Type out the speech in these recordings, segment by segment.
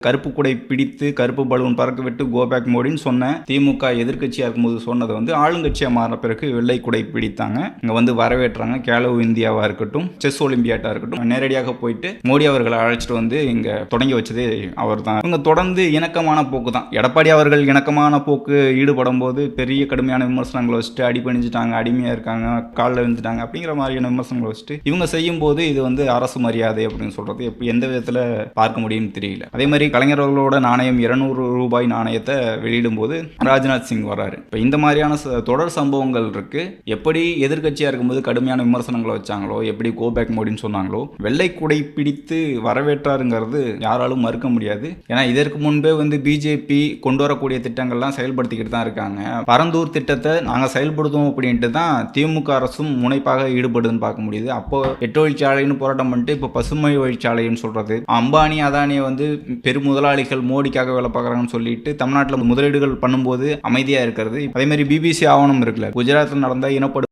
கருப்பு குடை பிடித்து கருப்பு பலூன் பறக்க விட்டு கோபேக் மோடின்னு சொன்ன திமுக எதிர்கட்சியாக இருக்கும்போது சொன்னதை ஆளுங்கட்சியாக மாறின பிறகு வெள்ளை குடை பிடித்தாங்க. இங்கே வரவேற்றாங்க. கேலோ இந்தியாவாக இருக்கட்டும், செஸ் ஒலிம்பியாட்டாக இருக்கட்டும், நேரடியாக போயிட்டு மோடி அவர்களை அழைச்சிட்டு இங்கே தொடங்கி வச்சதே அவர் தான். இவங்க தொடர்ந்து இணக்கமான போக்கு தான். எடப்பாடி அவர்கள் இணக்கமான போக்கு ஈடுபடும் போது பெரிய கடுமையான விமர்சனங்களை வச்சுட்டு அடிபணிஞ்சிட்டாங்க, அடிமையாக இருக்காங்க, காலில் விழுந்துட்டாங்க அப்படிங்கிற மாதிரியான விமர்சனங்களை வச்சுட்டு இவங்க செய்யும் போது இது அரசு மரியாதை அப்படின்னு சொல்றது எந்த விதத்தில் பார்க்க முடியும்னு தெரியல. அதே மாதிரி கலைஞர்களோட நாணயம் 200 ரூபாய் நாணயத்தை வெளியிடும் போது ராஜ்நாத் சிங் வராரு. இப்போ இந்த மாதிரியான தொடர் சம்பவங்கள் இருக்கு. எப்படி எதிர்கட்சியா இருக்கும்போது கடுமையான விமர்சனங்களை வச்சாங்களோ, எப்படி கோபேக் மோடின்னு சொன்னாங்களோ, வெள்ளை குடை பிடித்து வரவேற்றாருங்கிறது யாராலும் மறுக்க முடியாது. ஏன்னா இதற்கு முன்பே பிஜேபி கொண்டு வரக்கூடிய திட்டங்கள்லாம் செயல்படுத்திக்கிட்டு தான் இருக்காங்க. பரந்தூர் திட்டத்தை நாங்கள் செயல்படுத்துவோம் அப்படின்ட்டு தான் திமுக அரசும் முனைப்பாக ஈடுபடுதுன்னு பார்க்க முடியுது. அப்போ 8 வழிச்சாலைன்னு போராட்டம் பண்ணிட்டு இப்போ பசுமை வழிச்சாலைன்னு சொல்றது, அம்பானி அதானியை பெருமுதலாளிகள் மோடிக்காக வேலை பார்க்குறாங்கன்னு சொல்லிட்டு தமிழ்நாட்டில் முதலீடுகள் பண்ணும்போது அமைதியாக இருக்கிறது. அதே மாதிரி பிபிசி ஆவணம் இருக்குல்ல, குஜராத்தில் நடந்த இனப்படு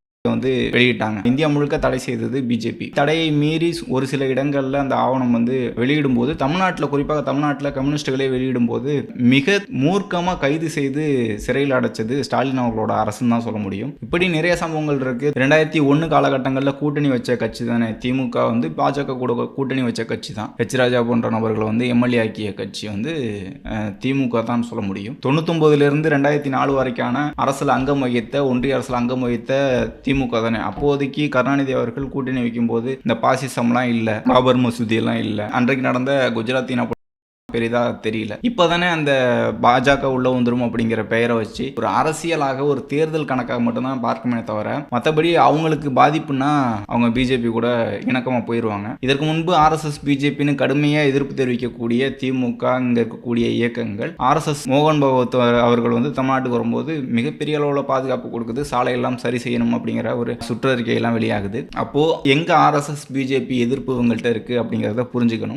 வெளியிட்டாங்க. இந்தியா முழுக்க தடை செய்தது பிஜேபி. தடையை மீறி ஒரு சில இடங்கள்ல அந்த ஆவணம் வெளியிடும் போது, தமிழ்நாட்டில் குறிப்பாக தமிழ்நாட்டில் கம்யூனிஸ்டுகளே வெளியிடும் போது மிக மூர்க்கமா கைது செய்து சிறையில் அடைச்சது ஸ்டாலின் அவர்களோட அரசுன்னு தான் சொல்ல முடியும். இப்படி நிறைய சம்பவங்கள் இருக்கு. 2001 காலகட்டங்களில் கூட்டணி வச்ச கட்சி தானே திமுக. பாஜக கூட கூட்டணி வச்ச கட்சி தான். ஹெச் ராஜா போன்ற நபர்களை எம்எல்ஏ ஆக்கிய கட்சி திமுக தான் சொல்ல முடியும். 99 2004 வரைக்கான அரசில் அங்கம் வகித்த, ஒன்றிய அரசில் அங்கம் வகித்த திமுக தானே. அப்போதைக்கு கருணாநிதி அவர்கள் கூட்டணி வைக்கும் போது இந்த பாசிசம்லாம் இல்லை, பாபர் மசூதி எல்லாம் இல்லை. அன்றைக்கு நடந்த குஜராத்தின் பெரிதா தெரியல. இப்போதானே அந்த பாஜக உள்ள வந்துடும் அப்படிங்கிற பெயரை வச்சு ஒரு அரசியலாக, ஒரு தேர்தல் கணக்காக மட்டும்தான் பார்க்கமே தவிர, மற்றபடி அவங்களுக்கு பாதிப்புனா அவங்க பிஜேபி கூட இணக்கமாக போயிடுவாங்க. இதற்கு முன்பு ஆர்எஸ்எஸ் பிஜேபின்னு கடுமையாக எதிர்ப்பு தெரிவிக்கக்கூடிய திமுக, இங்கே இருக்கக்கூடிய இயக்கங்கள், ஆர்எஸ்எஸ் மோகன் பகவத் அவர்கள் தமிழ்நாட்டுக்கு வரும்போது மிகப்பெரிய அளவில் பாதுகாப்பு கொடுக்குது, சாலையெல்லாம் சரி செய்யணும் அப்படிங்கிற ஒரு சுற்றறிக்கையெல்லாம் வெளியாகுது. அப்போ எங்க ஆர்எஸ்எஸ் பிஜேபி எதிர்ப்பு இவங்கள்ட்ட இருக்கு அப்படிங்கிறத புரிஞ்சுக்கணும்.